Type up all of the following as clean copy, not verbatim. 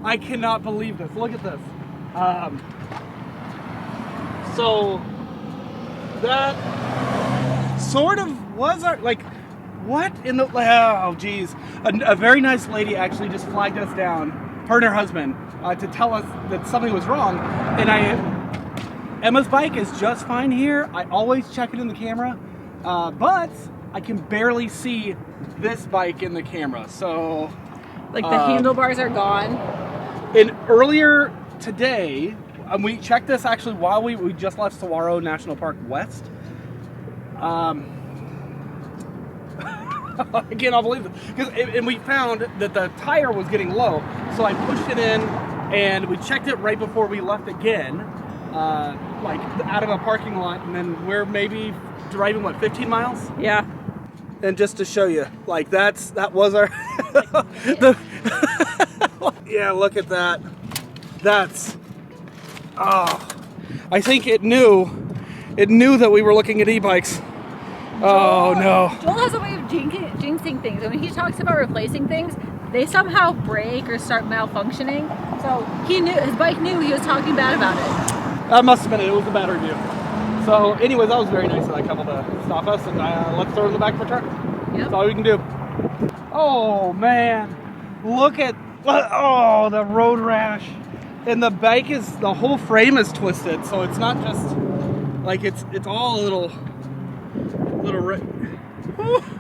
I cannot believe this. Look at this. So that sort of was our, like, what in the, oh geez. A very nice lady actually just flagged us down, her and her husband, to tell us that something was wrong. And Emma's bike is just fine here. I always check it in the camera, but I can barely see this bike in the camera. So, like the handlebars are gone. And earlier today, we checked this actually while we just left Saguaro National Park West. I cannot believe it. And we found that the tire was getting low. So I pushed it in and we checked it right before we left again, like out of a parking lot. And then we're maybe driving, what, 15 miles? Yeah. And just to show you, like that was our, yeah, look at that. That's, oh, I think it knew that we were looking at e-bikes. Oh no. Joel has a way of jinxing things. And when he talks about replacing things, they somehow break or start malfunctioning. So he knew, his bike knew he was talking bad about it. That must have been it. It was the battery view. So anyways, that was very nice of that couple to stop us, and let's throw it in the back of our truck. Yep. That's all we can do. Oh man, look at, oh, the road rash. And the bike the whole frame is twisted, so it's not just like it's all a little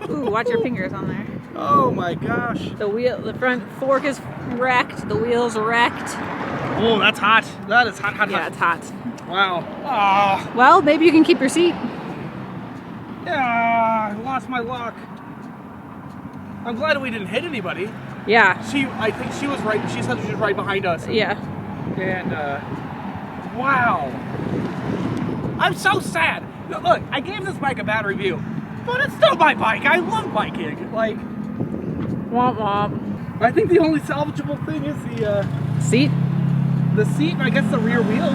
Ooh, watch your fingers on there. Oh my gosh. The front fork is wrecked. The wheel's wrecked. Oh, that's hot. That is hot. Yeah, it's hot. Wow. Ah. Well, maybe you can keep your seat. Yeah, I lost my lock. I'm glad we didn't hit anybody. Yeah. I think she was right. She said she was right behind us. Yeah. And wow. I'm so sad. Look, I gave this bike a bad review, but it's still my bike. I love biking. Like, Womp womp. I think the only salvageable thing is the Seat? the seat, and I guess the rear wheel.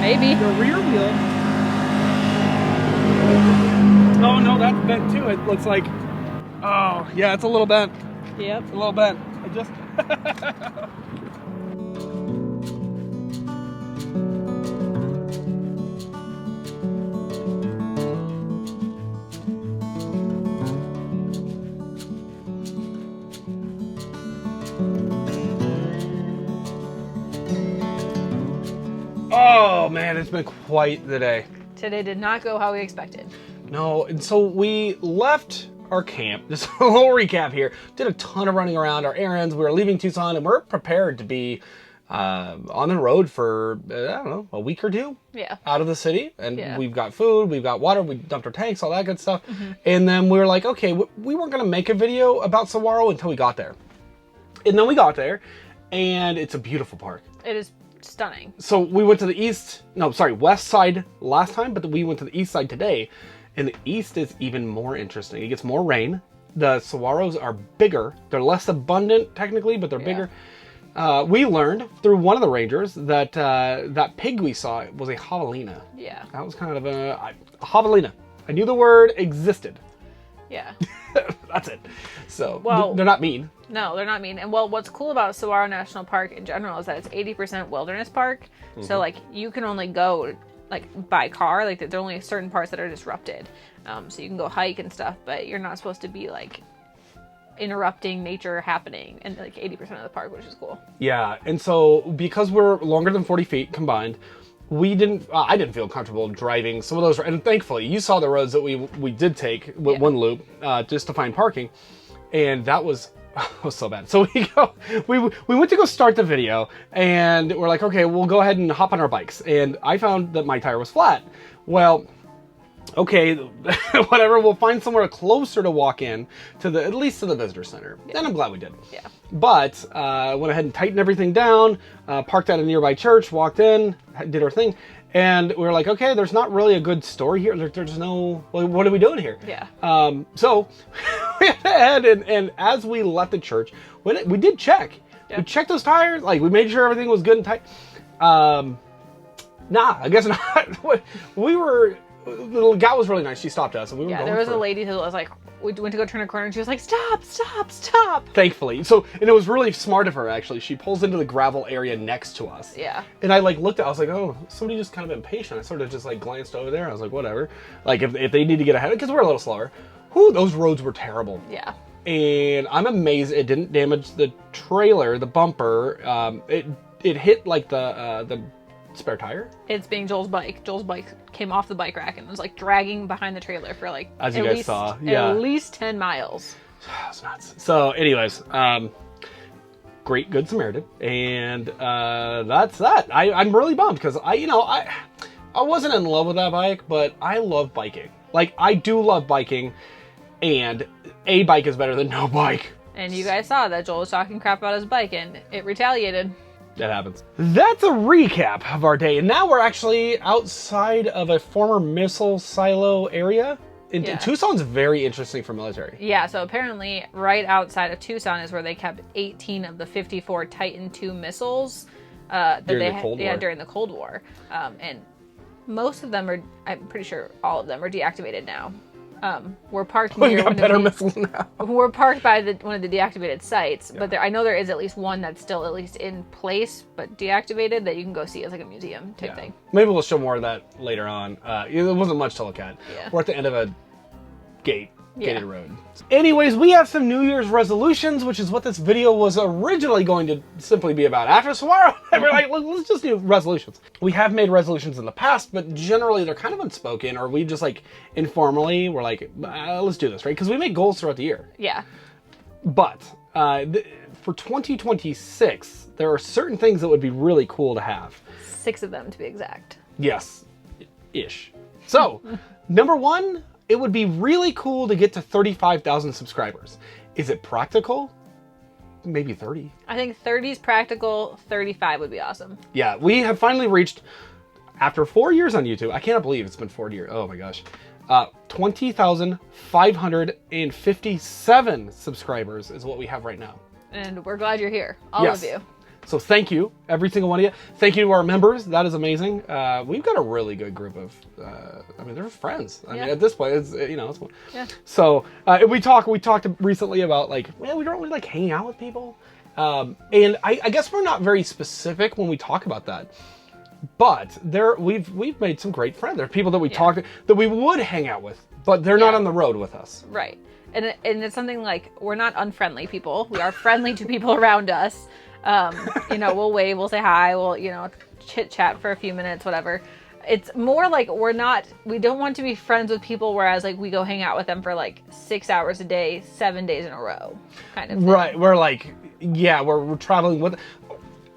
Maybe. The rear wheel. Oh no, that's bent too. It looks like. Oh yeah, it's a little bent. Yep. A little bent. I just. Oh man, it's been quite the day. Today did not go how we expected. No, and so we left our camp. Just a little recap here. Did a ton of running around, our errands. We were leaving Tucson, and we're prepared to be on the road for, I don't know, a week or two. Yeah. Out of the city. And Yeah. we've got food, we've got water, we dumped our tanks, all that good stuff. Mm-hmm. And then we were like, okay, we weren't going to make a video about Saguaro until we got there. And then we got there, and it's a beautiful park. It is stunning. So we went to the west side last time, but we went to the east side today. And the east is even more interesting. It gets more rain. The saguaros are bigger. They're less abundant technically, but they're bigger. We learned through one of the rangers that that pig we saw was a javelina. Yeah. That was kind of a javelina. I knew the word existed. Yeah. That's it. So Well, they're not mean. No, they're not mean. And well, what's cool about Saguaro National Park in general is that it's 80% wilderness park. Mm-hmm. So like you can only go like by car. Like there are only certain parts that are disrupted. So you can go hike and stuff, but you're not supposed to be like interrupting nature happening in like 80% of the park, which is cool. Yeah, and so because we're longer than 40 feet combined, I didn't feel comfortable driving some of those, and thankfully you saw the roads that we did take with one loop just to find parking, and that was so bad. So we went to go start the video, and we're like, okay, we'll go ahead and hop on our bikes, and I found that my tire was flat. Well, okay, whatever, we'll find somewhere closer to walk in to at least to the visitor center. Yeah. And I'm glad we did. Yeah. But went ahead and tightened everything down, parked at a nearby church, walked in, did our thing, and we were like, okay, there's not really a good story here. There's no, well, what are we doing here? Yeah. So we went ahead and as we left the church, we did check. Yeah. We checked those tires, like we made sure everything was good and tight. Nah, I guess not. We were. The gal was really nice. She stopped us, and we were going there was a lady who was like we went to go turn a corner and she was like, stop, stop, stop. Thankfully. So, and it was really smart of her, actually. She pulls into the gravel area next to us. Yeah. And I like looked at, I was like, oh, somebody just kind of impatient. I sort of just like glanced over there. I was like, whatever. Like if they need to get ahead, because we're a little slower. Whew, those roads were terrible. Yeah. And I'm amazed it didn't damage the trailer, the bumper. It hit like the spare tire. It's being Joel's bike. Joel's bike came off the bike rack and was like dragging behind the trailer for like as you guys saw, yeah, at least 10 miles. That's nuts. So, anyways, great Good Samaritan, and that's that. I'm really bummed because I wasn't in love with that bike, but I love biking. Like I do love biking, and a bike is better than no bike. And you guys saw that Joel was talking crap about his bike, and it retaliated. That happens. That's a recap of our day. And now we're actually outside of a former missile silo area. Yeah. Tucson's very interesting for military. Yeah, so apparently right outside of Tucson is where they kept 18 of the 54 Titan II missiles during the Cold War. Yeah, during the Cold War. And most of them are, I'm pretty sure all of them are deactivated now. We're parked near We've got better missiles now. We're parked by one of the deactivated sites, but I know there is at least one that's still at least in place, but deactivated, that you can go see as like a museum type thing. Maybe we'll show more of that later on. There wasn't much to look at. Yeah. We're at the end of a gated road. Anyways, we have some New Year's resolutions, which is what this video was originally going to simply be about. After tomorrow, we're like, let's just do resolutions. We have made resolutions in the past, but generally they're kind of unspoken, or we just like informally, we're like, let's do this, right? Because we make goals throughout the year. Yeah. But for 2026, there are certain things that would be really cool to have. 6 of them to be exact. Yes, ish. So, number 1, it would be really cool to get to 35,000 subscribers. Is it practical? Maybe 30. I think 30 is practical, 35 would be awesome. Yeah, we have finally reached, after 4 years on YouTube, I cannot believe it's been 4 years. Oh my gosh. 20,557 subscribers is what we have right now. And we're glad you're here, all of you. So thank you, every single one of you. Thank you to our members. That is amazing. We've got a really good group of, they're friends. I mean, at this point, it's, it's fun. Yeah. So we talked recently about like, well, we don't really like hanging out with people. And I guess we're not very specific when we talk about that. But we've made some great friends. There are people that we talk to that we would hang out with, but they're not on the road with us. Right. And it's something like, we're not unfriendly people. We are friendly to people around us. We'll wave, we'll say hi, we'll, chit chat for a few minutes, whatever. It's more like we don't want to be friends with people, whereas like we go hang out with them for like 6 hours a day, 7 days in a row, kind of thing. Right. We're like, we're traveling with,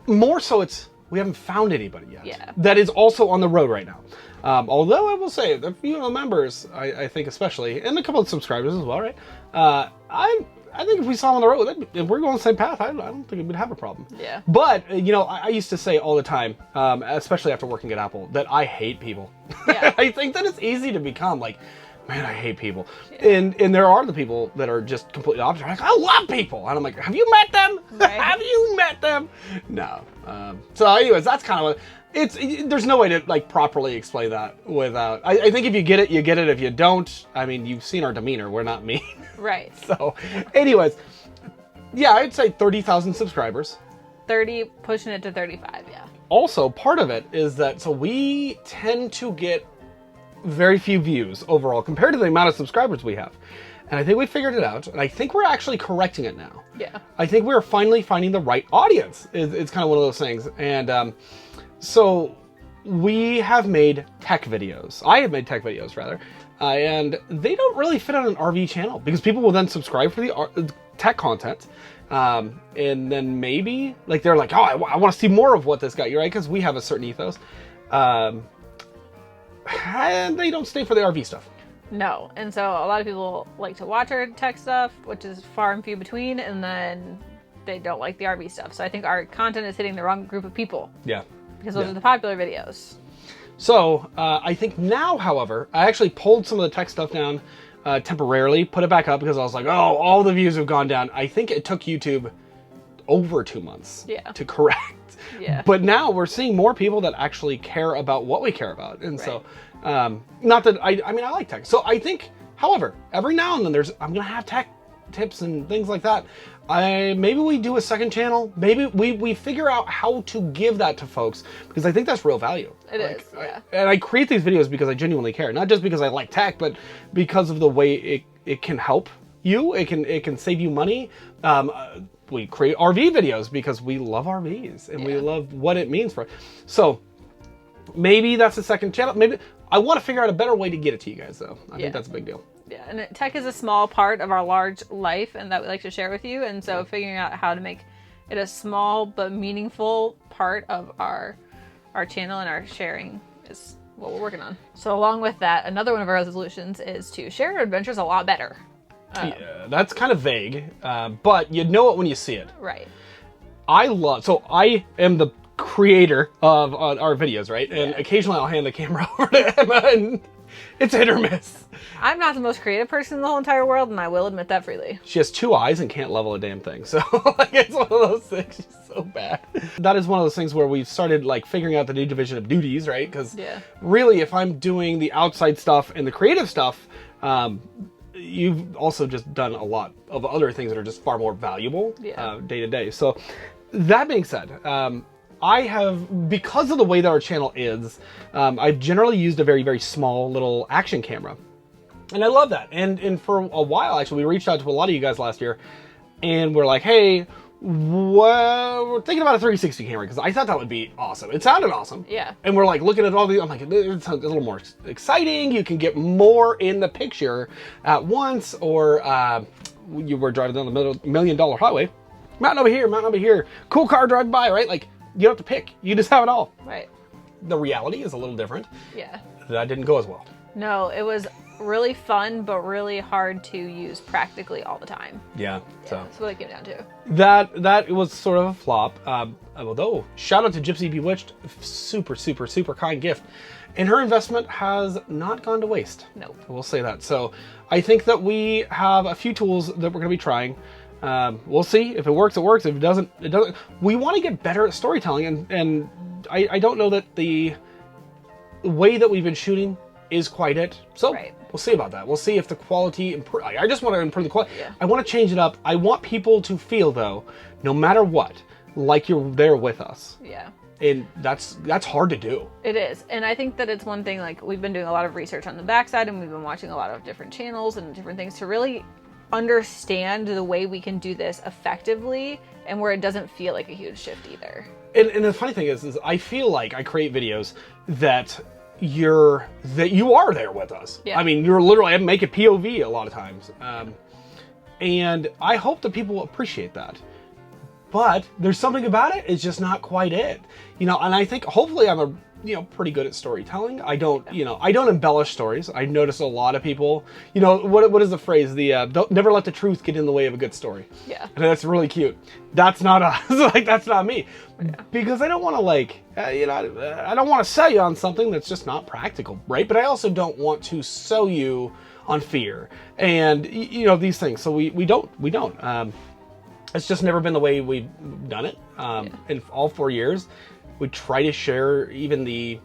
more so it's, we haven't found anybody yet. Yeah. That is also on the road right now. Although I will say, a few of the members, I think especially, and a couple of subscribers as well, right? I think if we saw them on the road, if we're going the same path, I don't think we'd have a problem. Yeah. But, I used to say all the time, especially after working at Apple, that I hate people. Yeah. I think that it's easy to become like, man, I hate people. Yeah. And there are the people that are just completely opposite. Like, I love people. And I'm like, have you met them? Right. Have you met them? No. So anyways, that's kind of what... There's no way to like properly explain that without... I think if you get it, you get it. If you don't, I mean, you've seen our demeanor. We're not mean. Right. So anyways, I'd say 30,000 subscribers. 30, pushing it to 35, yeah. Also, part of it is that, so we tend to get very few views overall compared to the amount of subscribers we have. And I think we figured it out, and I think we're actually correcting it now. Yeah. I think we're finally finding the right audience. It's kind of one of those things. And so we have made tech videos. I have made tech videos, rather. And they don't really fit on an RV channel because people will then subscribe for the tech content. And then maybe, like, they're like, oh, I want to see more of what this guy, you're right, because we have a certain ethos. And they don't stay for the RV stuff. No, and so a lot of people like to watch our tech stuff, which is far and few between, and then they don't like the RV stuff. So I think our content is hitting the wrong group of people. Yeah. Because those are the popular videos. So I think now, however, I actually pulled some of the tech stuff down temporarily, put it back up because I was like, oh, all the views have gone down. I think it took YouTube over 2 months to correct. Yeah. But now we're seeing more people that actually care about what we care about. And so, not that, I mean, I like tech. So I think However, every now and then I'm gonna have tech tips and things like that. Maybe we do a second channel. Maybe we figure out how to give that to folks, because I think that's real value. It is, yeah. And I create these videos because I genuinely care, not just because I like tech, but because of the way it can help you. It can save you money. We create RV videos because we love RVs and we love what it means for us. So maybe that's a second channel. Maybe I want to figure out a better way to get it to you guys, though. I think that's a big deal. Yeah, and tech is a small part of our large life and that we like to share with you. And so figuring out how to make it a small but meaningful part of our channel and our sharing is what we're working on. So along with that, another one of our resolutions is to share our adventures a lot better. Yeah, that's kind of vague, but you know it when you see it. Right. So I am the creator of our videos, right? And occasionally I'll hand the camera over to Emma, and it's hit or miss. I'm not the most creative person in the whole entire world, and I will admit that freely. She has 2 eyes and can't level a damn thing. So like, it's one of those things. She's so bad. That is one of those things where we've started like figuring out the new division of duties, right? Because really, if I'm doing the outside stuff and the creative stuff, you've also just done a lot of other things that are just far more valuable day to day. So that being said, I have, because of the way that our channel is, I've generally used a very, very small little action camera. And I love that. And for a while, actually, we reached out to a lot of you guys last year and we're like, hey, we're thinking about a 360 camera, because I thought that would be awesome. It sounded awesome. Yeah. And we're like looking at all these, I'm like, it sounds a little more exciting. You can get more in the picture at once, or you were driving down the $1 million highway. Mountain over here, mountain over here. Cool car driving by, right? Like, you don't have to pick. You just have it all. Right. The reality is a little different. Yeah. That didn't go as well. No, it was really fun, but really hard to use practically all the time. Yeah. So that's what it came down to. That was sort of a flop. Although, shout out to Gypsy Bewitched, super, super, super kind gift. And her investment has not gone to waste. Nope. We'll say that. So I think that we have a few tools that we're going to be trying. We'll see. If it works, it works. If it doesn't, it doesn't. We want to get better at storytelling, and I don't know that the way that we've been shooting is quite it. So we'll see about that. We'll see if the quality improves. I just want to improve the quality. Yeah. I want to change it up. I want people to feel, though, no matter what, like you're there with us. Yeah. And that's hard to do. It is. And I think that it's one thing, like, we've been doing a lot of research on the backside, and we've been watching a lot of different channels and different things to really understand the way we can do this effectively, and where it doesn't feel like a huge shift either. And the funny thing is I feel like I create videos that you are there with us. Yeah. I mean, you're literally, I make a POV a lot of times. And I hope that people appreciate that. But there's something about it, it's just not quite it. You know, and I think hopefully I'm pretty good at storytelling. I don't embellish stories. I notice a lot of people, what is the phrase? Don't never let the truth get in the way of a good story. Yeah. And that's really cute. That's not us. Like, that's not me. Yeah. Because I don't want to I don't want to sell you on something that's just not practical, right? But I also don't want to sell you on fear and, these things. So we don't. It's just never been the way we've done it. In all 4 years. We try to share even the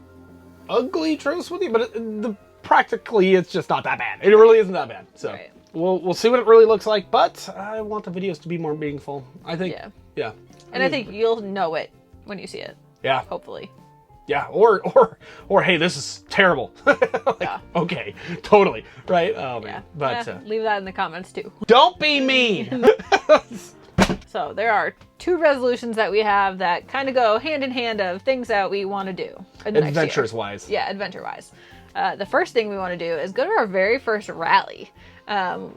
ugly truths with you, but practically it's just not that bad. It really isn't that bad. So we'll see what it really looks like, but I want the videos to be more meaningful. I think, yeah. And I think you'll know it when you see it. Yeah. Hopefully. Yeah, or hey, this is terrible. Okay, totally, right? Oh man, but leave that in the comments too. Don't be mean. So there are 2 resolutions that we have that kind of go hand in hand of things that we want to do. Adventures-wise. Yeah, adventure-wise. The first thing we want to do is go to our very first rally.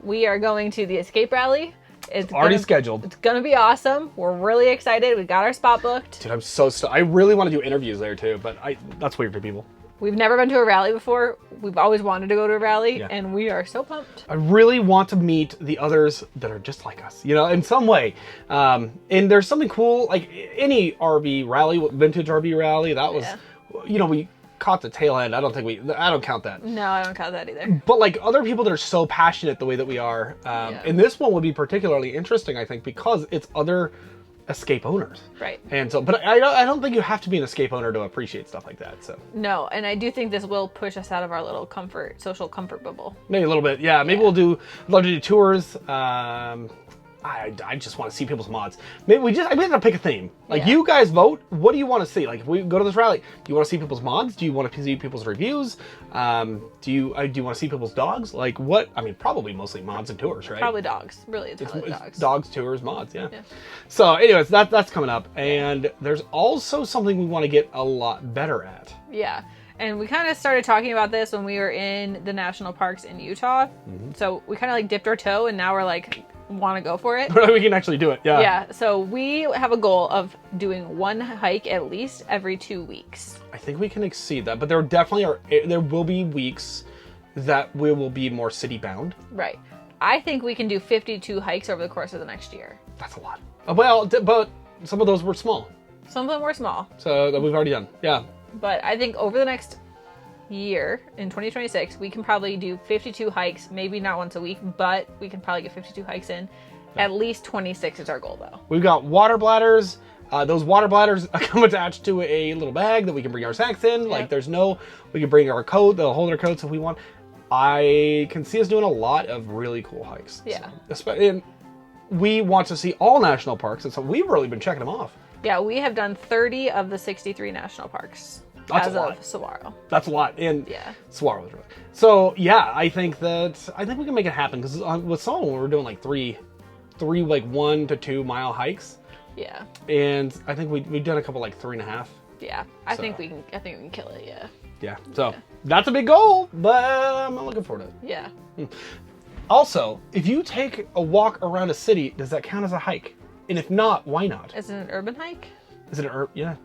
We are going to the Escape Rally. It's already scheduled. It's going to be awesome. We're really excited. We got our spot booked. Dude, I'm so I really want to do interviews there too, but that's weird for people. We've never been to a rally before. We've always wanted to go to a rally, and we are so pumped. I really want to meet the others that are just like us, in some way. And there's something cool, like any RV rally, vintage RV rally, that was, we caught the tail end. I don't count that. No, I don't count that either. But like other people that are so passionate the way that we are, and this one would be particularly interesting, I think, because it's other escape owners. Right. And so, but I don't think you have to be an escape owner to appreciate stuff like that. So no, and I do think this will push us out of our little social comfort bubble. maybe a little bit. Yeah, maybe I'd love to do tours. I just want to see people's mods. Maybe we have to pick a theme. Like you guys vote. What do you want to see? Like if we go to this rally, do you want to see people's mods? Do you want to see people's reviews? Do you want to see people's dogs? Like what? I mean, probably mostly mods and tours, right? Probably dogs. Really, it's probably dogs. Dogs, tours, mods. Yeah. So, anyways, that's coming up, and there's also something we want to get a lot better at. Yeah. And we kind of started talking about this when we were in the national parks in Utah. So we kind of like dipped our toe, and now we're like, want to go for it. We can actually do it. Yeah. Yeah. So we have a goal of doing one hike at least every 2 weeks. I think we can exceed that, but there definitely there will be weeks that we will be more city bound. Right. I think we can do 52 hikes over the course of the next year. That's a lot. Well, but some of those were small. Some of them were small. So that we've already done. Yeah. But I think over the next year, in 2026, we can probably do 52 hikes, maybe not once a week, but we can probably get 52 hikes in. Yeah. At least 26 is our goal, though. We've got water bladders. Those water bladders come attached to a little bag that we can bring our snacks in. Like we can bring our coat, they'll hold our coats if we want. I can see us doing a lot of really cool hikes. Yeah. So, and we want to see all national parks, and so we've really been checking them off. Yeah, we have done 30 of the 63 national parks. That's as a lot. Of Saguaro. That's a lot. And yeah. Saguaro was really. So yeah, I think we can make it happen, because with some we're doing like three like 1 to 2 mile hikes. Yeah. And I think we've done a couple like 3.5. Yeah. I think we can kill it, yeah. Yeah. So that's a big goal, but I'm looking forward to it. Yeah. Also, if you take a walk around a city, does that count as a hike? And if not, why not? Is it an urban hike? Is it an urban? Yeah.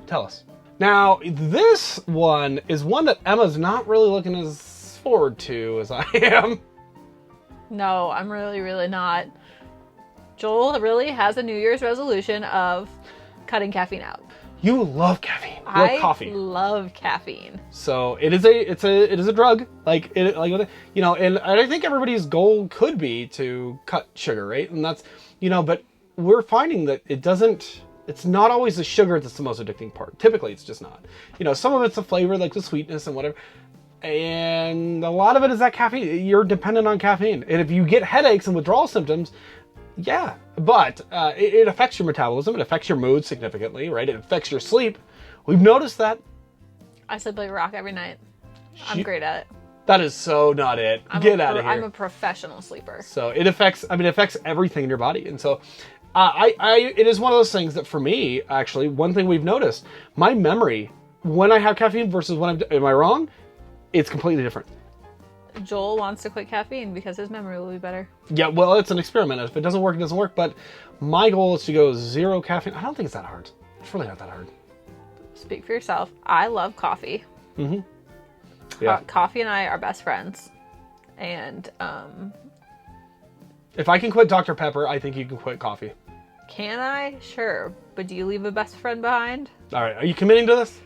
Tell us. Now, this one is one that Emma's not really looking as forward to as I am. No, I'm really, really not. Joel really has a New Year's resolution of cutting caffeine out. You love caffeine. You love coffee. I love caffeine. So it is a drug. And I think everybody's goal could be to cut sugar, right? And that's, but we're finding that it's not always the sugar that's the most addicting part. Typically, it's just not. Some of it's the flavor, like the sweetness and whatever. And a lot of it is that caffeine. You're dependent on caffeine. And if you get headaches and withdrawal symptoms, yeah, but it affects your metabolism. It affects your mood significantly, right? It affects your sleep. We've noticed that. I sleep like a rock every night. I'm great at it. That is so not it. Get out of here. I'm a professional sleeper. So it affects everything in your body. And so it is one of those things that for me, actually, one thing we've noticed, my memory, when I have caffeine versus when am I wrong? It's completely different. Joel wants to quit caffeine because his memory will be better. Yeah, well, it's an experiment. If it doesn't work, it doesn't work. But my goal is to go 0 caffeine. I don't think it's that hard. It's really not that hard. Speak for yourself. I love coffee. Mm-hmm. Yeah. Coffee and I are best friends. And if I can quit Dr. Pepper, I think you can quit coffee. Can I? Sure. But do you leave a best friend behind? All right. Are you committing to this?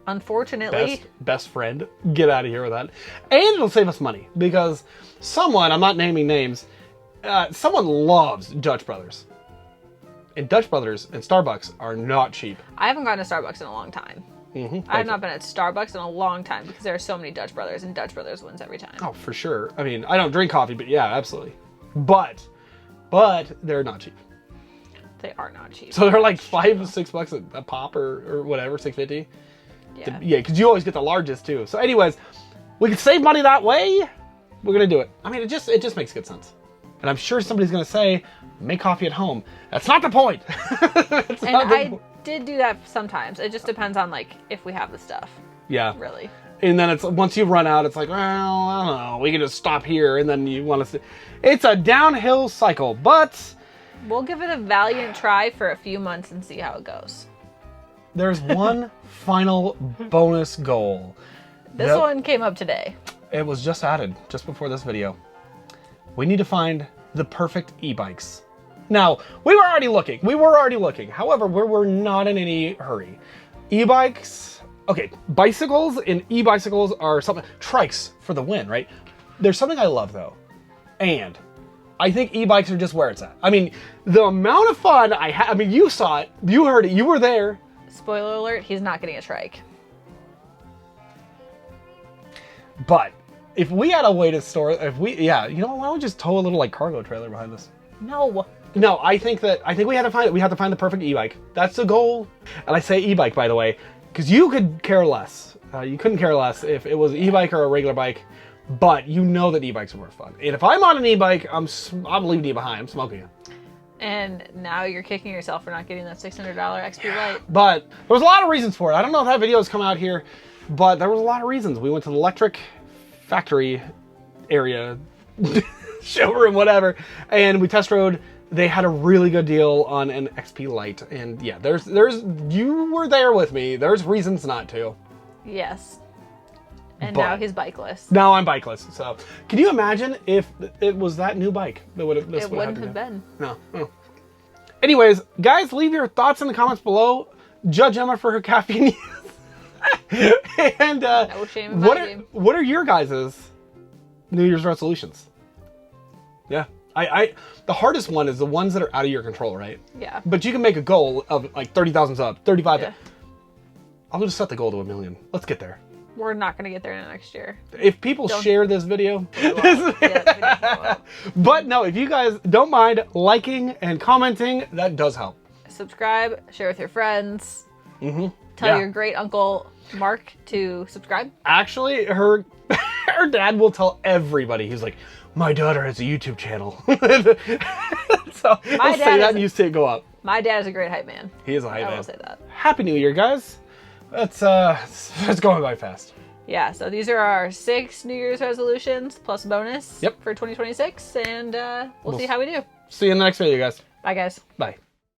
Unfortunately. Best friend. Get out of here with that. And it'll save us money, because someone, I'm not naming names, someone loves Dutch Brothers. And Dutch Brothers and Starbucks are not cheap. I haven't gone to Starbucks in a long time. Mm-hmm. I have not been at Starbucks in a long time because there are so many Dutch Brothers, and Dutch Brothers wins every time. Oh, for sure. I mean, I don't drink coffee, but yeah, absolutely. But they're not cheap. They are not cheap. So they're like $5 to $6 a pop or whatever, $6.50. Yeah. Yeah, because you always get the largest too. So anyways, we can save money that way. We're gonna do it. I mean, it just makes good sense. And I'm sure somebody's gonna say, make coffee at home. That's not the point. I did do that sometimes. It just depends on like if we have the stuff. Yeah. Really. And then it's once you run out, it's like, well, I don't know. We can just stop here, and then you want to. It's a downhill cycle, but we'll give it a valiant try for a few months and see how it goes. There's one final bonus goal. This one came up today. It was just added just before this video. We need to find the perfect e-bikes. Now, we were already looking. However, we're not in any hurry. E-bikes, okay, bicycles and e-bicycles are something, trikes for the win, right? There's something I love though. And I think e-bikes are just where it's at. I mean, the amount of fun I had. I mean, you saw it, you heard it, you were there. Spoiler alert: he's not getting a trike. But if we had a way to store, why don't we just tow a little like cargo trailer behind us? No. No, I think we had to find it. We had to find the perfect e-bike. That's the goal. And I say e-bike, by the way, because you could care less. You couldn't care less if it was an e-bike or a regular bike, but you know that e-bikes are more fun. And if I'm on an e-bike, I'm leaving you behind. I'm smoking you. And now you're kicking yourself for not getting that $600 XP Lite. But there was a lot of reasons for it. I don't know if that video has come out here, but there was a lot of reasons. We went to the electric factory area, showroom, whatever, and we test rode. They had a really good deal on an XP Lite, and yeah, there's you were there with me. There's reasons not to. Yes. And But now he's bikeless. Now I'm bikeless. So, can you imagine if it was that new bike that would have? It wouldn't have been. No. Anyways, guys, leave your thoughts in the comments below. Judge Emma for her caffeine use. And no shame in my game. What are your guys' New Year's resolutions? Yeah. The hardest one is the ones that are out of your control, right? Yeah. But you can make a goal of like 30,000 subs, 35. Yeah. I'll just set the goal to 1 million. Let's get there. We're not going to get there in the next year. If people share this video. Yeah, But no, if you guys don't mind liking and commenting, that does help. subscribe, share with your friends. Mm-hmm. Tell your great uncle Mark to subscribe. Actually, her dad will tell everybody. He's like, my daughter has a YouTube channel. So he'll say that and you see it go up. My dad is a great hype man. He is a hype man. I will say that. Happy New Year, guys. It's going by fast. Yeah, so these are our 6 New Year's resolutions plus bonus Yep. for 2026, and we'll see how we do. See you in the next video, guys. Bye, guys. Bye.